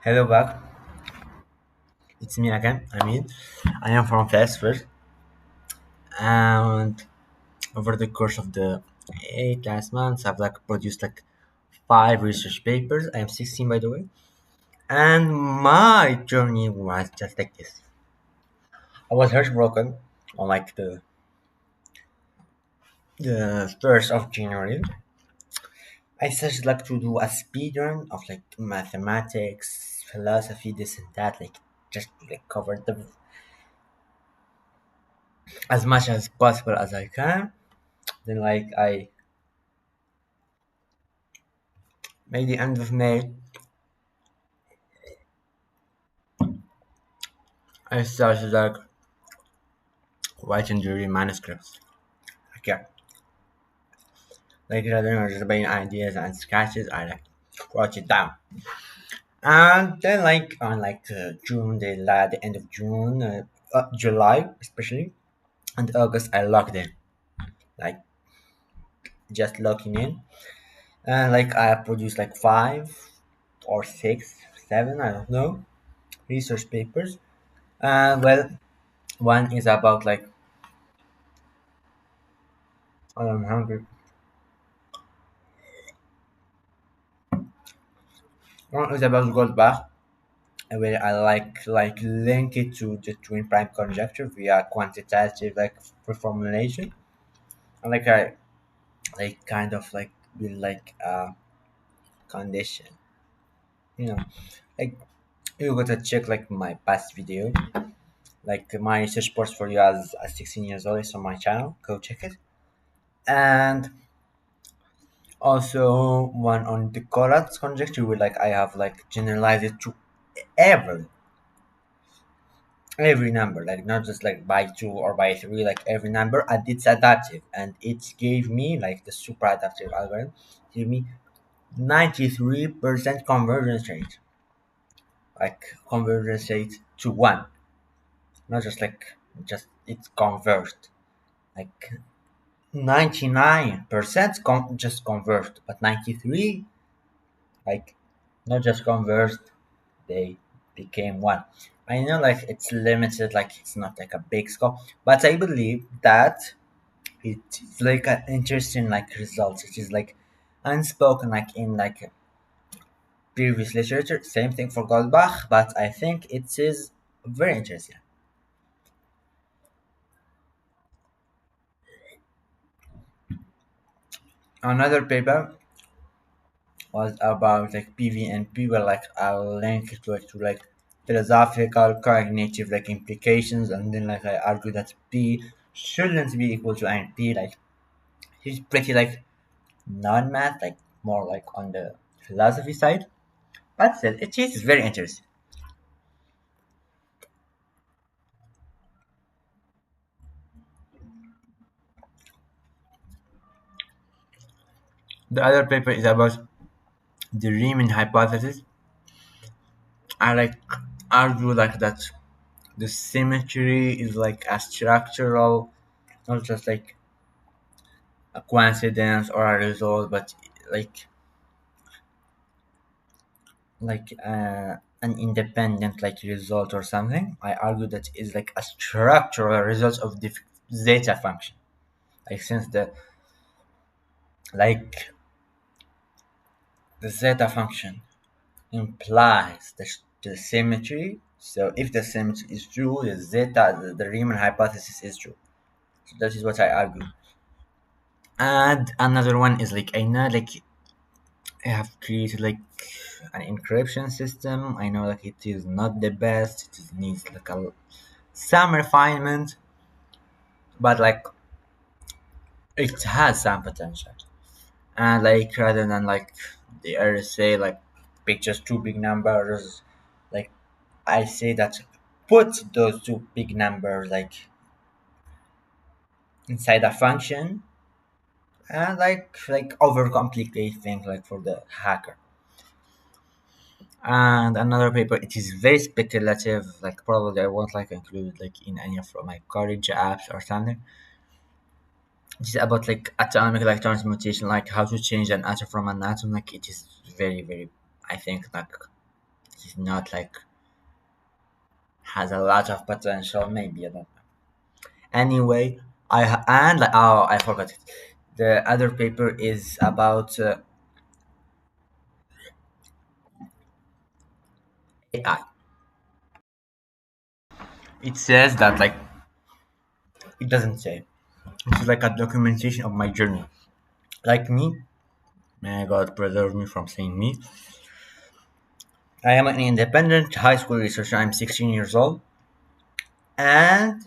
Hello back, it's me again. I am from Fastford, and over the course of the 8 last months, I've produced five research papers. I am 16 by the way, and my journey was just like this. I was heartbroken on the 1st of January. I started to do a speed run of mathematics, philosophy, this and that, just to cover the as much as possible as I can. Then by the end of May, I started writing the manuscripts. Okay, rather than just buying ideas and sketches, I wrote it down. And then on June, the end of June, July especially, and August, I logged in, like just logging in, and I produced five or six, seven, I don't know, research papers. Well, one is about I'm hungry. One is about Goldbach, where I link it to the twin prime conjecture via quantitative reformulation, and I kind of build a condition, you know, like you gotta check my past video, my research portfolio as 16 years old is on my channel. Go check it, and also one on the Collat's conjecture where I have generalized it to every every number, not just by two or by three, every number, and it's adaptive, and it gave me the super adaptive algorithm gave me 93% convergence rate, convergence rate to one, not just it's converged, like 99% just converged, but 93 like not just converged, they became one. I know it's limited, it's not a big scope, but I believe that it's an interesting result. It is unspoken in previous literature. Same thing for Goldbach, but I think it is very interesting. Another paper was about PV and P, where I'll link it to philosophical cognitive implications, and then I argue that P shouldn't be equal to NP. He's pretty non-math, more on the philosophy side, but still it is very interesting. The other paper is about the Riemann hypothesis. I argue that the symmetry is a structural, not just a coincidence or a result, but like an independent result or something. I argue that is a structural result of the zeta function. Since like the zeta function implies the symmetry. So if the symmetry is true, the zeta, the Riemann hypothesis is true. So that is what I argue. And another one is I know I have created an encryption system. I know it is not the best. It needs some refinement, but it has some potential. And rather than the RSA pick just two big numbers, like I say that put those two big numbers inside a function, and overcomplicate things for the hacker. And another paper, it is very speculative, probably I won't include it in any of my college apps or something. It's about atomic transmutation, how to change an atom from an atom. It is very, very, I think It's not like has a lot of potential. Maybe I don't know. Anyway, and like, oh, I forgot it. The other paper is about AI. It says that like it doesn't say. It's like a documentation of my journey. Like me, may God preserve me from saying me. I am an independent high school researcher. I'm 16 years old, and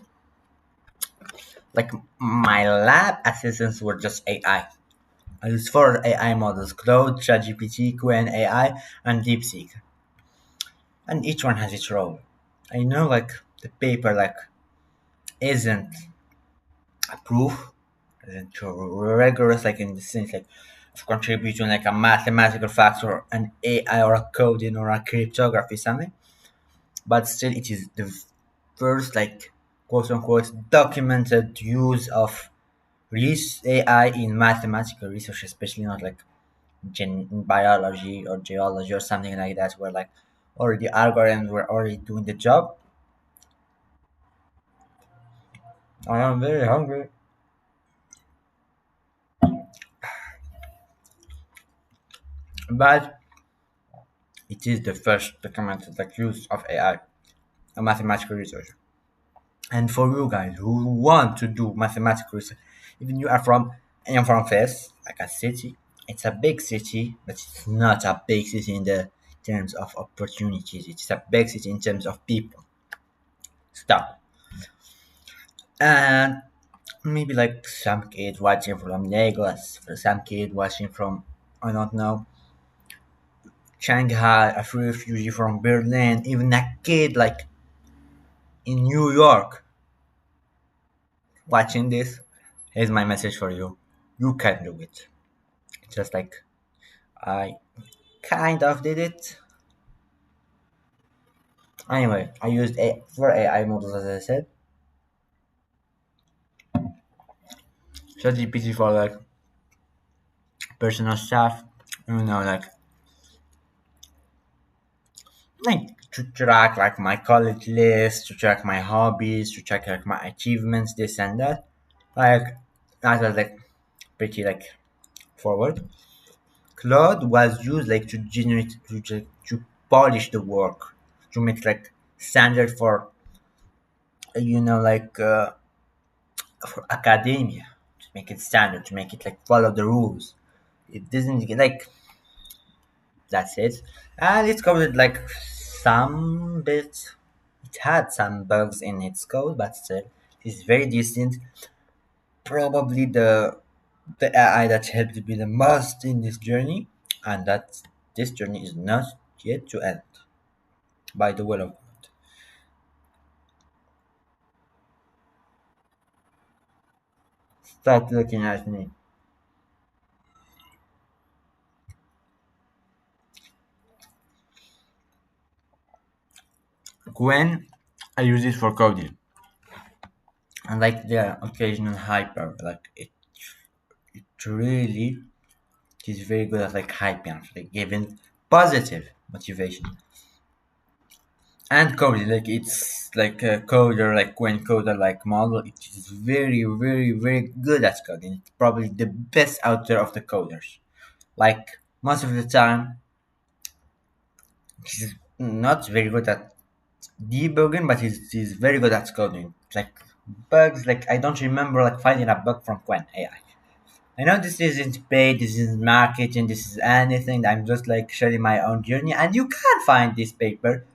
like my lab assistants were just AI. I use four AI models: Claude, ChatGPT, Qwen AI, and DeepSeek, and each one has its role. I know like the paper like isn't a proof, isn't rigorous like in the sense like of contributing like a mathematical factor or an AI or a coding or a cryptography something, but still it is the first like quote unquote documented use of AI in mathematical research, especially not like biology or geology or something like that, where like already algorithms were already doing the job. I am very hungry. But it is the first documented like use of AI, a mathematical research. And for you guys who want to do mathematical research, even you are from, I am from Fes, like a city. It's a big city, but it's not a big city in the terms of opportunities. It's a big city in terms of people. Stop. And maybe like some kid watching from Lagos, or some kid watching from, I don't know, Shanghai, a refugee from Berlin, even a kid like in New York watching this. Here's my message for you. You can do it. Just like I kind of did it. Anyway, I used four AI models as I said. ChatGPT for like personal stuff, like to track like my college list, to track my hobbies, to track like my achievements, this and that. Like that was like pretty like forward. Claude was used like to generate to polish the work, to make like standard for like for academia, to make it standard, to make it like follow the rules. It doesn't like that's it, and it's covered like some bits. It had some bugs in its code, but still, it's very decent. Probably the AI that helped me the most in this journey, and that this journey is not yet to end by the will of God. Start looking at me. When I use it for coding, and like the occasional hyper, like it really is very good at like hyping, like giving positive motivation. And coding, like it's like a coder, like when coder like model, it is very, very, very good at coding. It's probably the best out there of the coders. Like most of the time, he's not very good at debugging, but he's very good at coding. Like bugs, like I don't remember like finding a bug from Quen AI. I know this isn't paid, this isn't marketing, this is anything. I'm just like sharing my own journey, and you can find this paper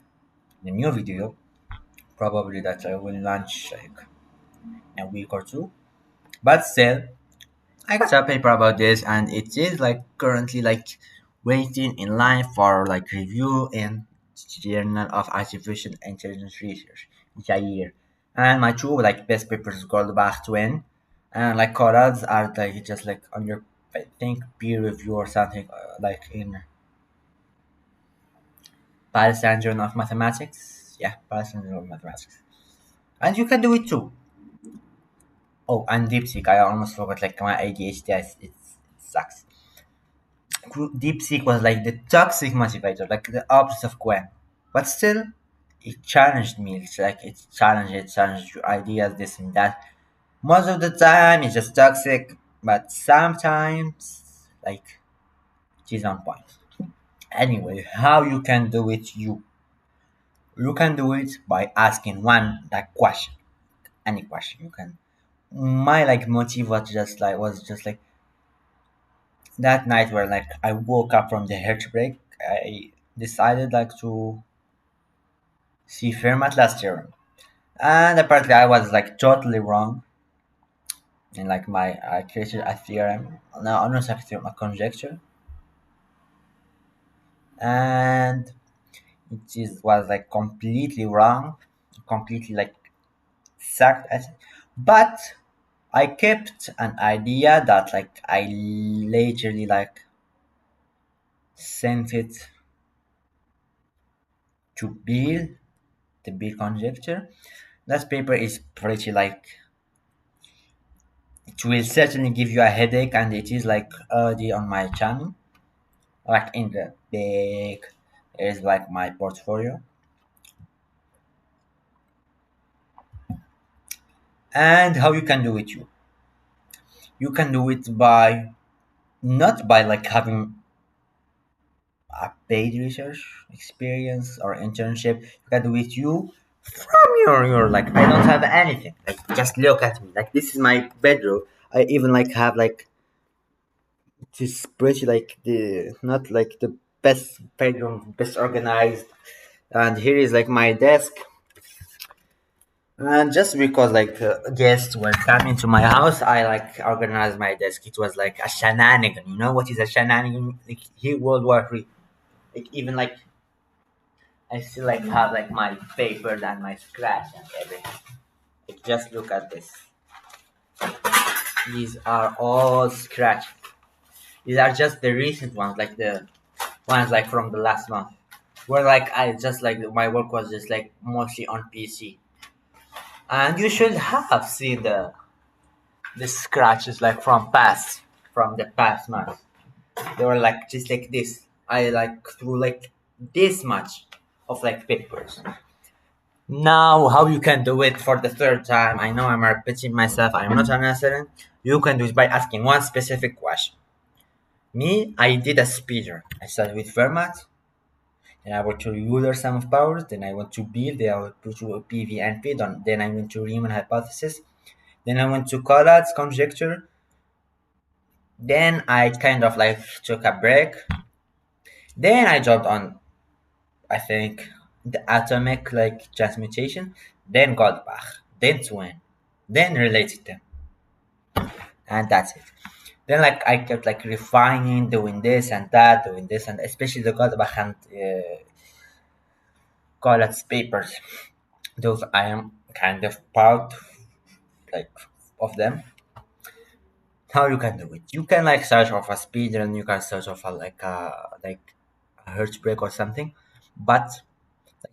in a new video, probably that I will launch like in a week or two. But still, I got a paper about this, and it is like currently like waiting in line for like review in Journal of Artificial Intelligence Research. It's a year, and my two like best papers Goldbach twin, and like corals are like just like under I think peer review or something like in Palestine Journal of Mathematics. Yeah, Palestine Journal of Mathematics, and you can do it too. Oh, and DeepSeek. I almost forgot. Like my ADHD, it sucks. DeepSeek was like the toxic motivator, like the opposite of Quen. But still, it challenged me. It's like it challenged your ideas, this and that. Most of the time, it's just toxic, but sometimes, like, it is on point. Anyway, how you can do it? You can do it by asking one like question, any question you can. My like motive was just like that night where like I woke up from the heartbreak. I decided like to see Fermat last year, and apparently I was like totally wrong in like my I created a theorem, no, not a theorem, a conjecture, and was like completely wrong, completely like sucked at it. But I kept an idea that like I literally like sent it to Bill, the Bill conjecture. That paper is pretty like it will certainly give you a headache, and it is like already on my channel, like in the big is like my portfolio. And how you can do it? You can do it by not by like having a paid research experience or internship. You can do it you from your like I don't have anything. Like just look at me. Like this is my bedroom. I even like have like this pretty like the not like the best bedroom, best organized. And here is like my desk. And just because like guests were coming to my house, I like organized my desk. It was like a shenanigan. You know what is a shenanigan? Like here, World War III. Like even like I still like have like my papers and my scratch and everything. Like just look at this. These are all scratch. These are just the recent ones, like the ones like from the last month. Where like I just like my work was just like mostly on PC. And you should have seen the scratches like from the past month. They were like just like this. I like threw like this much of like papers. Now, how you can do it for the third time? I know I'm repeating myself. I'm not an answer. You can do it by asking one specific question. Me, I did a speeder. I started with Fermat, then I went to Euler sum of powers, then I went to Beer, then I went to PV and P, then I went to Riemann hypothesis, then I went to Collat's conjecture, then I kind of like took a break, then I jumped on, I think, the atomic like transmutation, then Goldbach, then Twin, then related them, and that's it. Then like I kept like refining, doing this and that, doing this and especially the Goldbach and Collat's papers. Those I am kind of proud like of them. How you can do it? You can like search of a speed and you can search of a like a hertz break or something, but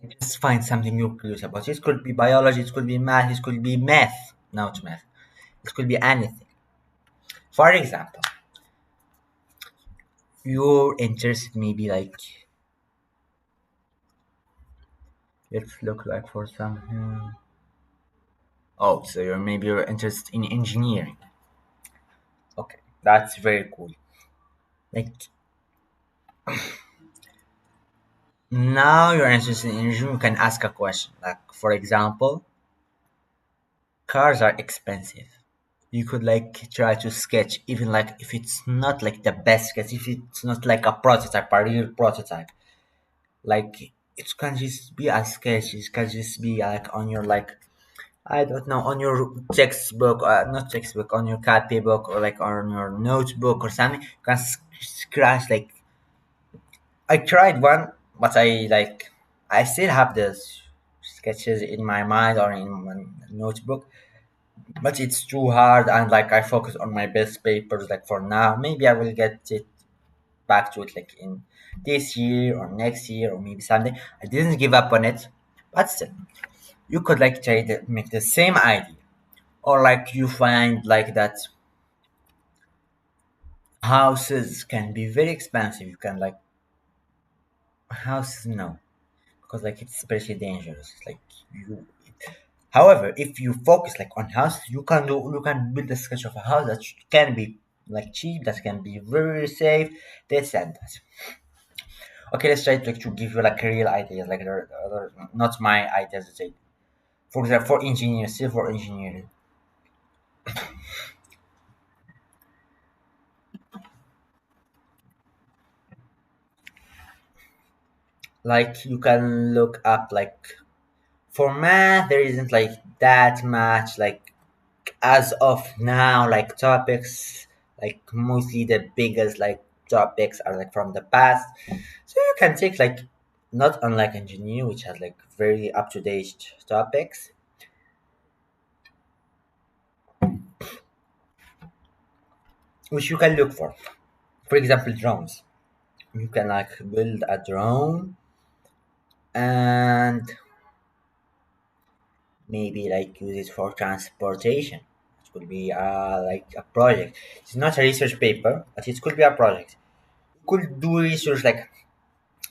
like, just find something you're curious about. It could be biology, it could be math, it could be math, not math. It could be anything. For example, you're interested maybe like let's look like for something. Oh, so you're interested in engineering. Okay, that's very cool. Like now you're interested in engineering, you can ask a question. Like for example, cars are expensive. You could like try to sketch even like if it's not like the best sketch, if it's not like a prototype, a real prototype. Like it can just be a sketch. It can just be like on your like I don't know on your textbook, not textbook, on your copy book or like on your notebook or something. You can scratch like I tried one, but I still have the sketches in my mind or in my notebook, but it's too hard and like I focus on my best papers like for now. Maybe I will get it back to it like in this year or next year or maybe someday. I didn't give up on it, but still, you could like try to make the same idea, or like you find like that houses can be very expensive. You can like houses no. because like it's especially dangerous. Like you, however, if you focus like on house, you can build a sketch of a house that can be like cheap, that can be very safe. This and that. Okay, let's try to, like, to give you like real ideas, like not my ideas. Let's say, for example, for engineers, civil engineering, like you can look up like for math, there isn't like that much like as of now like topics, like mostly the biggest like topics are like from the past, so you can take like not unlike engineer which has like very up to date topics, which you can look for example drones. You can like build a drone and maybe like use it for transportation. It could be like a project. It's not a research paper, but it could be a project. Could do research like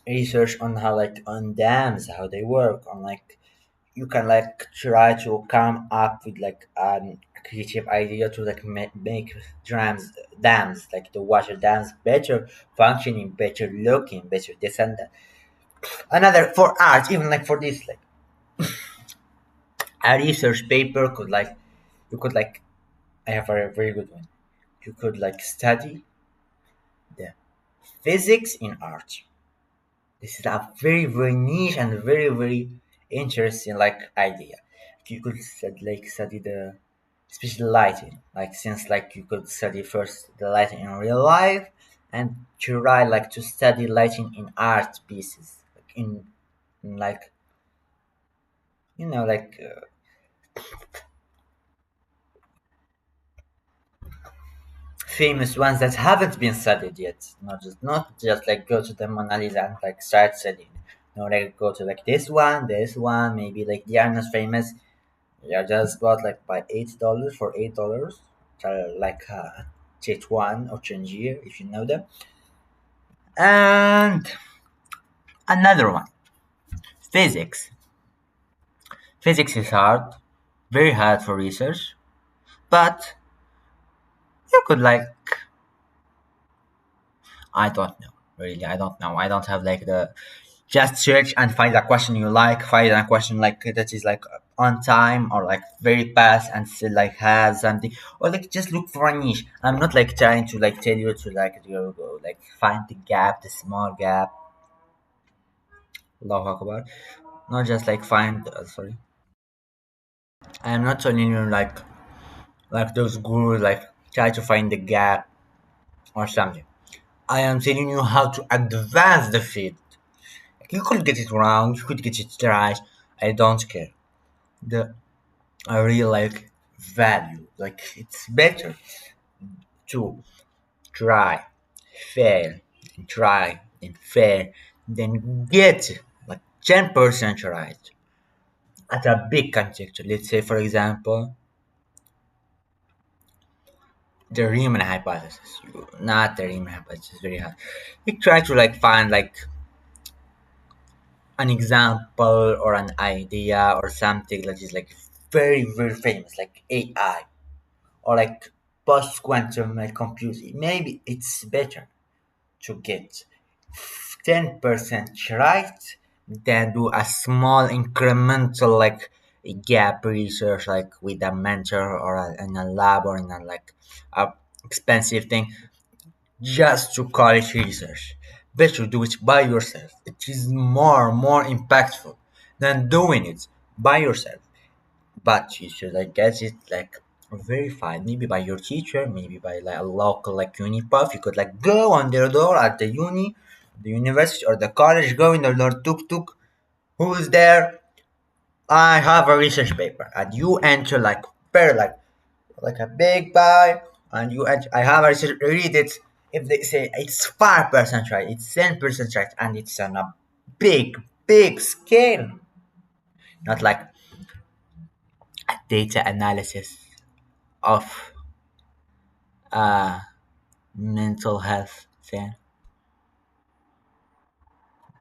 research on how like on dams, how they work, on like you can like try to come up with like creative idea to like make dams like the water dams better functioning, better looking, better this and that. Another for art, even like for this like a research paper could like you could like I have a very good one. You could like study the physics in art. This is a very very niche and very very interesting like idea. You could study the especially lighting, like since like you could study first the lighting in real life and try like to study lighting in art pieces, like in like like famous ones that haven't been studied yet. Not just like go to the Mona Lisa and like start studying. No, like go to like this one, maybe like they are not famous. They are just bought like by $8 for $8. Like One or Tangier, if you know them. And another one, physics. Physics is hard, very hard for research, but you could like I don't know. Really, I don't know. I don't have like the just search and find a question you like, find a question like that is like on time or like very fast and still like has something, or like just look for a niche. I'm not like trying to like tell you to like go like find the gap, the small gap. Allahu Akbar. Not just like find. Sorry, I am not telling you like those gurus like try to find the gap or something. I am telling you how to advance the field. You could get it wrong, you could get it right. I don't care. The I really like value. Like it's better to try, fail, and try and fail than get like 10% right at a big conjecture. Let's say, for example, the Riemann hypothesis. Not the Riemann hypothesis, very hard. You try to like find like an example or an idea or something that is like very very famous, like AI or like post quantum like computing. Maybe it's better to get 10% right than do a small incremental like gap research like with a mentor or in a lab or in a like a expensive thing just to call it research. Better do it by yourself. It is more impactful than doing it by yourself. But you should like get it like verified, maybe by your teacher, maybe by like a local like uni prof. You could like go on their door at the uni, the university or the college, go in the door, tuk tuk. Who's there? I have a research paper, and you enter like very like a big pie, and you enter. I have a research. Read it. If they say it's 5% right, it's 10% right, and it's on a big scale, not like a data analysis of uh mental health thing.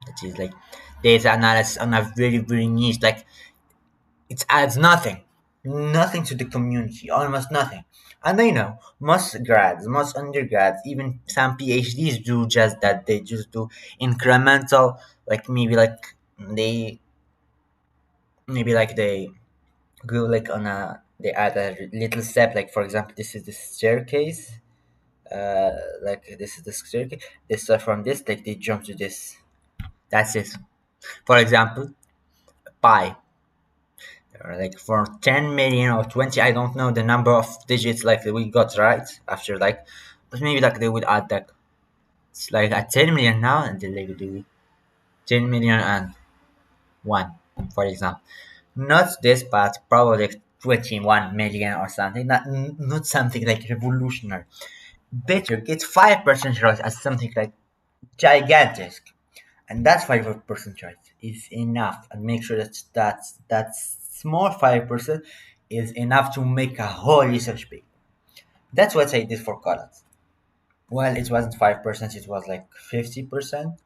That is like data analysis on a very very niche, like it adds nothing to the community, almost nothing. And I know most grads, most undergrads, even some PhDs do just that. They just do incremental, like they maybe like they go like on a they add a little step. Like for example, this is the staircase. Like this is the staircase. They start from this, like they jump to this. That's it. For example, pi. Like for 10 million or 20, I don't know the number of digits like we got right after like, but maybe like they would add like it's like at 10 million now, and then they would do 10 million and one, for example. Not this, but probably like 21 million or something. Not something like revolutionary. Better get 5% right as something like gigantic, and that's 5% right is enough. And make sure that small 5% is enough to make a whole research paper. That's what I did for college. Well, it wasn't 5%, it was like 50%.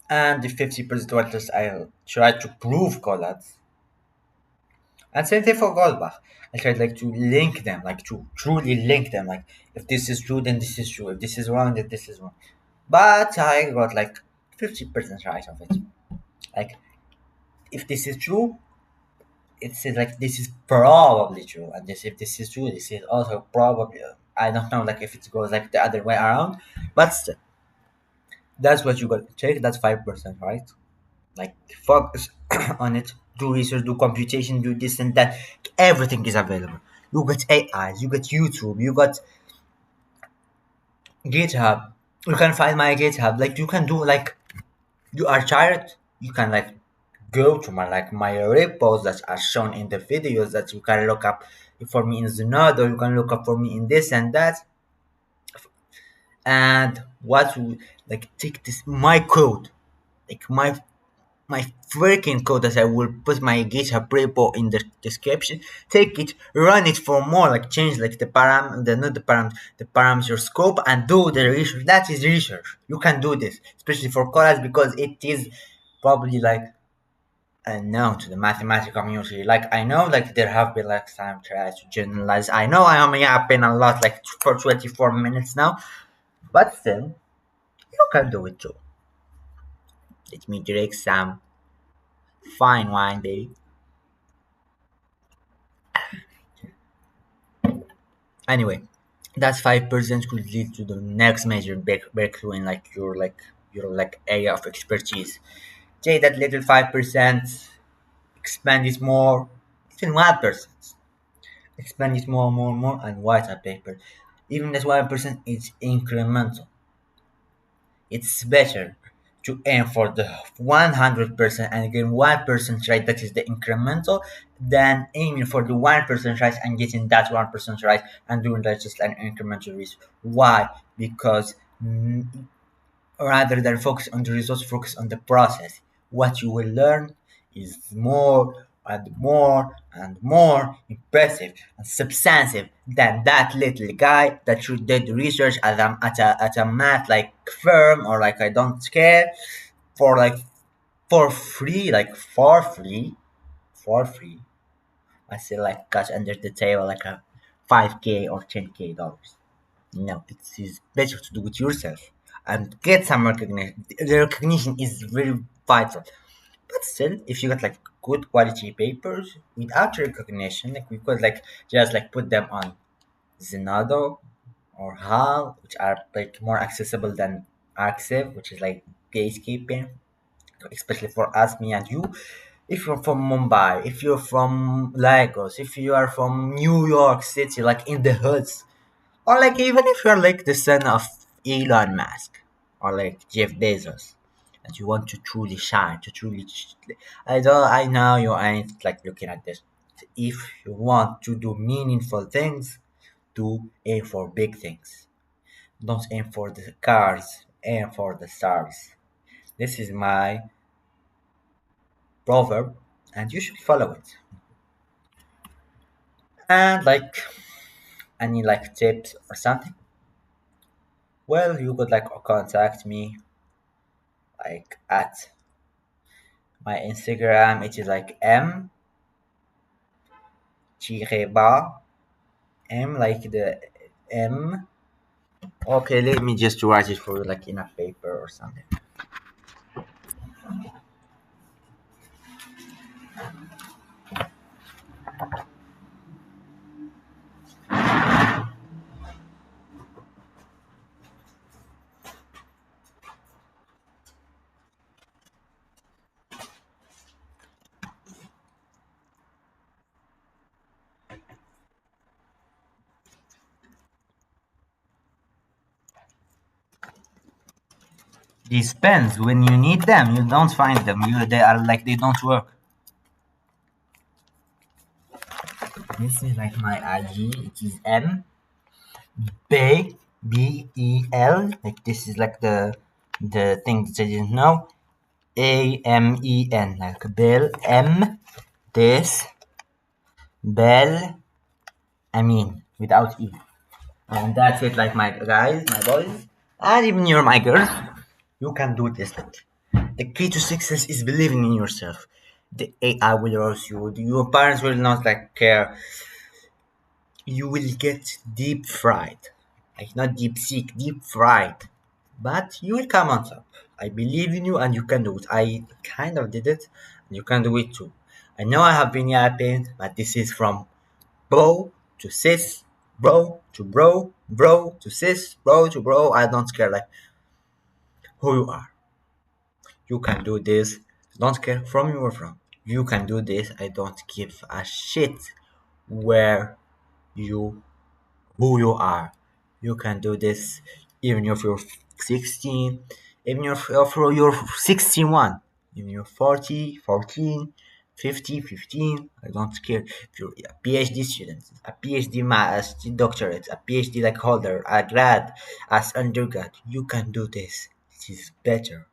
And the 50% was I tried to prove college. And same thing for Goldbach. I tried like to link them, like to truly link them. Like if this is true, then this is true. If this is wrong, then this is wrong. But I got like 50% right of it. Like if this is true, it's like this is probably true, and this if this is true, this is also probably. I don't know, like if it goes like the other way around, but still, that's what you got to check. That's 5%, right? Like focus on it. Do research, do computation, do this and that. Everything is available. You got AIs, you got YouTube, you got GitHub. You can find my GitHub. Like you can do like you are tired. You can like go to my repos that are shown in the videos that you can look up for me in Zenodo, you can look up for me in this and that. And what we like take this my code, like my freaking code that I will put my GitHub repo in the description. Take it, run it for more, like change like the not the the parameter scope, and do the research. That is research. You can do this, especially for college, because it is probably like no to the mathematical community. Like I know, like there have been like some tries to generalize. I know I am yapping a lot, like for 24 minutes now, but still, you can do it too. Let me drink some fine wine, baby. Anyway, that 5% could lead to the next major breakthrough in your like area of expertise. Say that little 5% expand it more, even 1%. Expand it more, more, more, and write a paper. Even that 1% is incremental. It's better to aim for the 100% and get 1% right, that is the incremental, than aiming for the 1% right and getting that 1% right and doing that just an incremental risk. Why? Because rather than focus on the results, focus on the process. What you will learn is more and more and more impressive and substantive than that little guy that you did research at a math like firm, or like I don't care, for like for free, like for free. I still like got under the table like a 5K or 10K dollars. No, it is better to do it yourself and get some recognition. The recognition is very vital. But still, if you got like good quality papers without recognition, like we could like just like put them on Zenado or HAL, which are like more accessible than Arxiv, which is like gatekeeping, especially for us, me and you. If you're from Mumbai, if you're from Lagos, if you are from New York City, like in the hoods, or like even if you're like the son of Elon Musk or like Jeff Bezos, and you want to truly shine, to truly, I know you ain't like looking at this. If you want to do meaningful things, do aim for big things. Don't aim for the cars, aim for the stars. This is my proverb, and you should follow it. And like any like tips or something, well, you could like contact me like at My Instagram, it is like M Chireba. M like the M. Okay, let me just write it for you like in a paper or something. These pens, when you need them, you don't find them. They are like they don't work. This is like my IG. It is M B E L. Like this is like the thing that I didn't know. AMEN like Bell M. This Bell. I mean without E. And that's it. Like my guys, my boys, and even you're my girls. You can do this. The key to success is believing in yourself. The AI will roast you. Your parents will not like care. You will get deep fried. Like not deep sick, deep fried. But you will come on top. I believe in you and you can do it. I kind of did it and you can do it too. I know I have been yapping, but this is from bro to sis, bro to bro, bro to sis, bro to bro. I don't care like who you are. You can do this. Don't care from you or from. You can do this. I don't give a shit where you who you are. You can do this even if you're 16, even if you're 61, even you're 40, 14, 50, 15. I don't care if you're a PhD student, a PhD doctorate, a PhD like holder, a grad, as undergrad. You can do this. It is better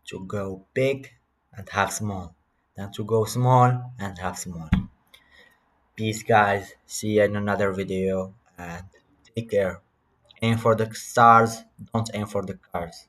to go big and have small than to go small and have small. Peace, guys. See you in another video and take care. Aim for the stars, don't aim for the cars.